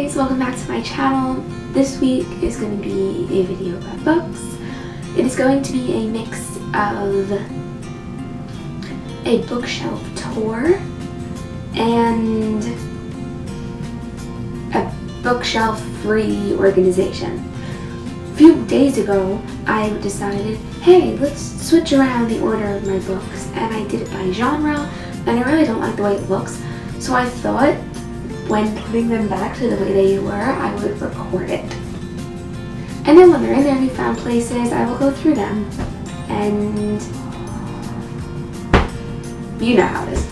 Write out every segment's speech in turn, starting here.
guys, welcome back to my channel. This week is going to be a video about books. It is going to be a mix of a bookshelf tour and a bookshelf free organization. A few days ago I decided, hey, let's switch around the order of my books, and I did it by genre, and I really don't like the way it looks, so I thought when putting them back to the way they were, I would record it. And then when they're in their newfound places, I will go through them. And you know how it is.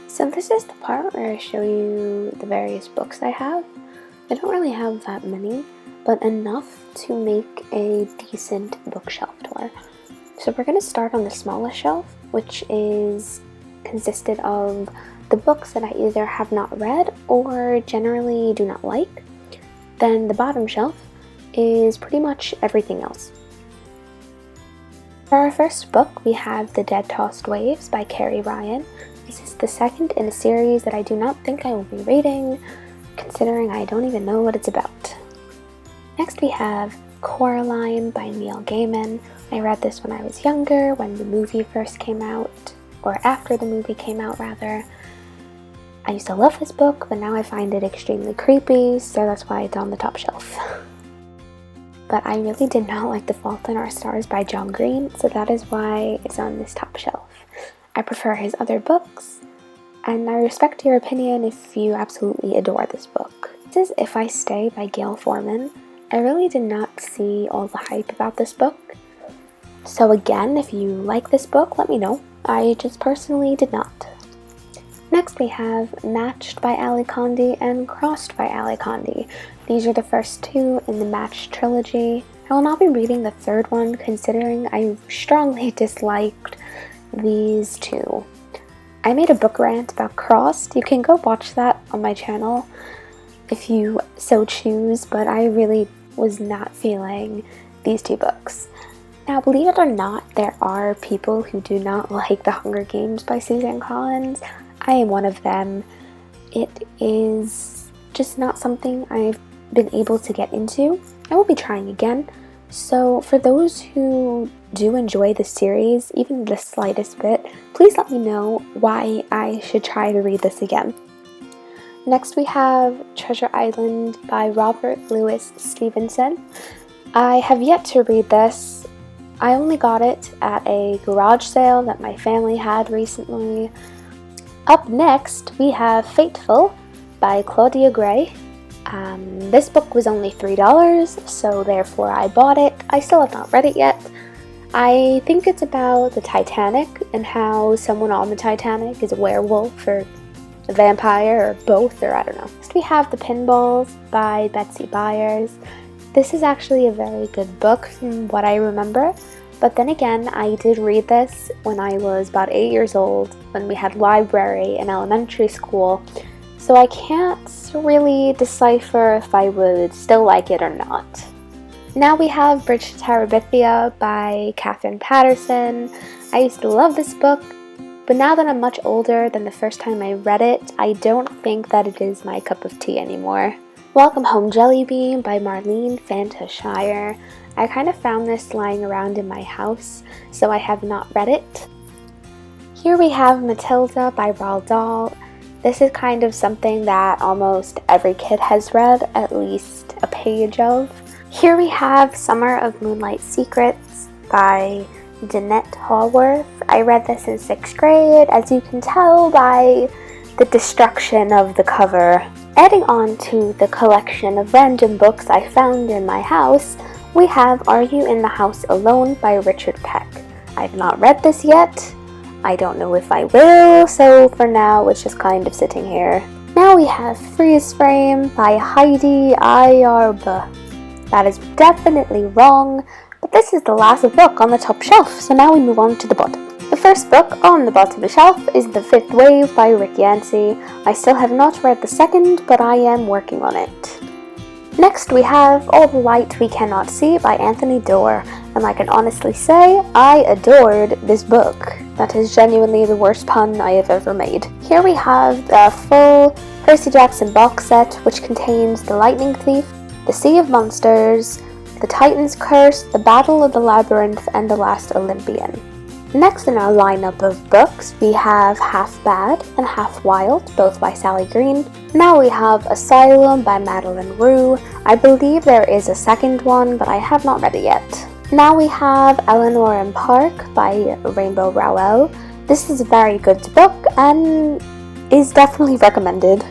So this is the part where I show you the various books I have. I don't really have that many, but enough to make a decent bookshelf tour. So we're going to start on the smallest shelf, which is consisted of the books that I either have not read or generally do not like. Then the bottom shelf is pretty much everything else. For our first book, we have The Dead-Tossed Waves by Carrie Ryan. This is the second in a series that I do not think I will be reading, considering I don't even know what it's about. Next we have Coraline by Neil Gaiman. I read this when I was younger, when the movie first came out, or after the movie came out rather. I used to love this book, but now I find it extremely creepy, so that's why it's on the top shelf. But I really did not like The Fault in Our Stars by John Green, so that is why it's on this top shelf. I prefer his other books, and I respect your opinion if you absolutely adore this book. This is If I Stay by Gail Forman. I really did not see all the hype about this book, so again, if you like this book, let me know. I just personally did not. Next we have Matched by Ali Condi and Crossed by Ali Condi. These are the first two in the Matched trilogy. I will not be reading the third one considering I strongly disliked these two. I made a book rant about Crossed. You can go watch that on my channel if you so choose, but I really was not feeling these two books. Now, believe it or not, there are people who do not like The Hunger Games by Suzanne Collins. I am one of them. It is just not something I've been able to get into. I will be trying again. So for those who do enjoy the series, even the slightest bit, please let me know why I should try to read this again. Next we have Treasure Island by Robert Louis Stevenson. I have yet to read this. I only got it at a garage sale that my family had recently. Up next, we have Fateful by Claudia Gray. This book was only $3, so therefore I bought it. I still have not read it yet. I think it's about the Titanic and how someone on the Titanic is a werewolf or a vampire or both, or I don't know. Next we have The Pinballs by Betsy Byers. This is actually a very good book from what I remember. But then again, I did read this when I was about 8 years old, when we had library in elementary school, so I can't really decipher if I would still like it or not. Now we have Bridge to Terabithia by Katherine Patterson. I used to love this book, but now that I'm much older than the first time I read it, I don't think that it is my cup of tea anymore. Welcome Home Jellybean by Marlene Fanta Shire. I kind of found this lying around in my house, so I have not read it. Here we have Matilda by Roald Dahl. This is kind of something that almost every kid has read at least a page of. Here we have Summer of Moonlight Secrets by Danette Haworth. I read this in 6th grade, as you can tell by the destruction of the cover. Adding on to the collection of random books I found in my house, we have Are You in the House Alone by Richard Peck. I've not read this yet. I don't know if I will, so for now it's just kind of sitting here. Now we have Freeze Frame by Heidi Ayarb. That is definitely wrong, but this is the last book on the top shelf, so now we move on to the bottom. The first book on the bottom of the shelf is The Fifth Wave by Rick Yancey. I still have not read the second, but I am working on it. Next we have All the Light We Cannot See by Anthony Doerr, and I can honestly say I adored this book. That is genuinely the worst pun I have ever made. Here we have the full Percy Jackson box set, which contains The Lightning Thief, The Sea of Monsters, The Titan's Curse, The Battle of the Labyrinth, and The Last Olympian. Next in our lineup of books, we have Half Bad and Half Wild, both by Sally Green. Now we have Asylum by Madeline Rue. I believe there is a second one, but I have not read it yet. Now we have Eleanor and Park by Rainbow Rowell. This is a very good book and is definitely recommended.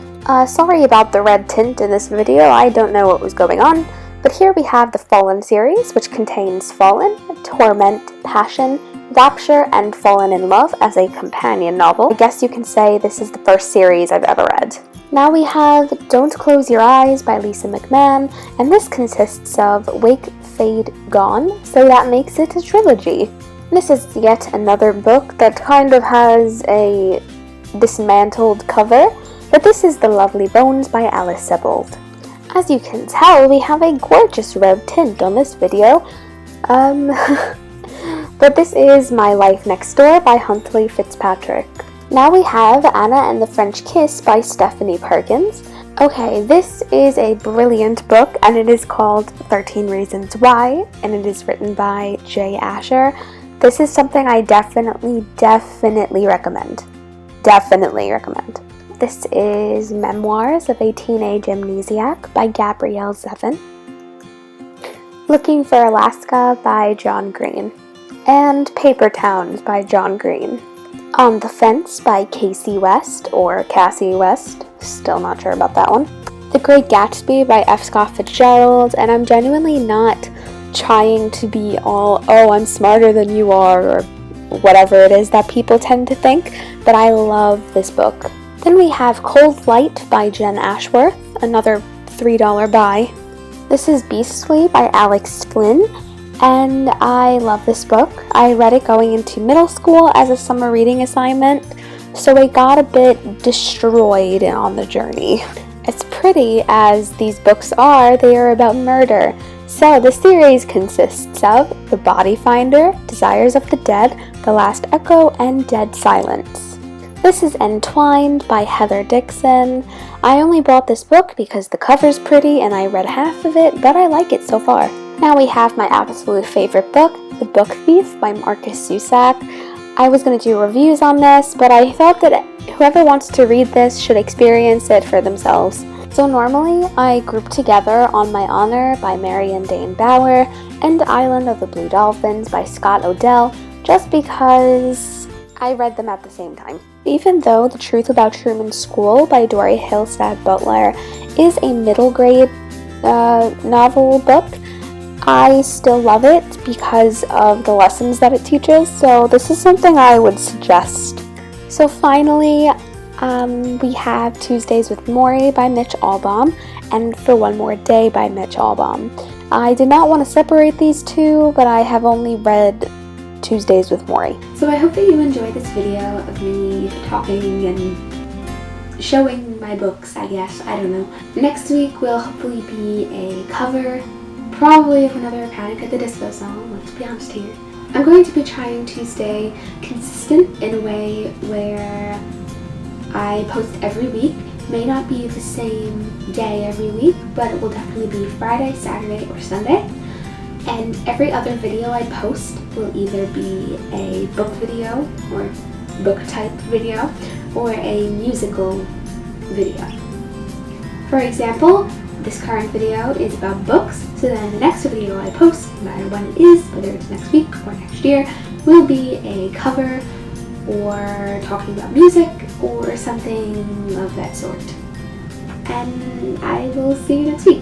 Sorry about the red tint in this video, I don't know what was going on. But here we have the Fallen series, which contains Fallen, Torment, Passion, Rapture, and Fallen in Love as a companion novel. I guess you can say this is the first series I've ever read. Now we have Don't Close Your Eyes by Lisa McMahon, and this consists of Wake, Fade, Gone, so that makes it a trilogy. This is yet another book that kind of has a dismantled cover, but this is The Lovely Bones by Alice Sebold. As you can tell, we have a gorgeous red tint on this video. but this is My Life Next Door by Huntley Fitzpatrick. Now we have Anna and the French Kiss by Stephanie Perkins. Okay, this is a brilliant book, and it is called 13 Reasons Why, and it is written by Jay Asher. This is something I definitely recommend. Definitely recommend. This is Memoirs of a Teenage Amnesiac by Gabrielle Zevin. Looking for Alaska by John Green. And Paper Towns by John Green. On the Fence by Casey West, or Cassie West, still not sure about that one. The Great Gatsby by F. Scott Fitzgerald, and I'm genuinely not trying to be all, oh, I'm smarter than you are, or whatever it is that people tend to think, but I love this book. Then we have Cold Light by Jen Ashworth, another $3 buy. This is Beastly by Alex Flynn, and I love this book. I read it going into middle school as a summer reading assignment, so it got a bit destroyed on the journey. As pretty as these books are, they are about murder. So the series consists of The Body Finder, Desires of the Dead, The Last Echo, and Dead Silence. This is Entwined by Heather Dixon. I only bought this book because the cover's pretty and I read half of it, but I like it so far. Now we have my absolute favorite book, The Book Thief by Marcus Zusak. I was going to do reviews on this, but I thought that whoever wants to read this should experience it for themselves. So normally I group together On My Honor by Marion Dane Bauer and Island of the Blue Dolphins by Scott Odell, just because I read them at the same time. Even though The Truth About Truman School by Dory Hillstad Butler is a middle grade novel book, I still love it because of the lessons that it teaches, so this is something I would suggest. So finally, we have Tuesdays with Morrie by Mitch Albom and For One More Day by Mitch Albom. I did not want to separate these two, but I have only read Tuesdays with Morrie. So I hope that you enjoyed this video of me talking and showing my books, I guess. I don't know. Next week will hopefully be a cover, probably of another Panic at the Disco song, let's be honest here. I'm going to be trying to stay consistent in a way where I post every week. May not be the same day every week, but it will definitely be Friday, Saturday, or Sunday. And every other video I post will either be a book video, or book type video, or a musical video. For example, this current video is about books, so then the next video I post, no matter when it is, whether it's next week or next year, will be a cover or talking about music or something of that sort. And I will see you next week.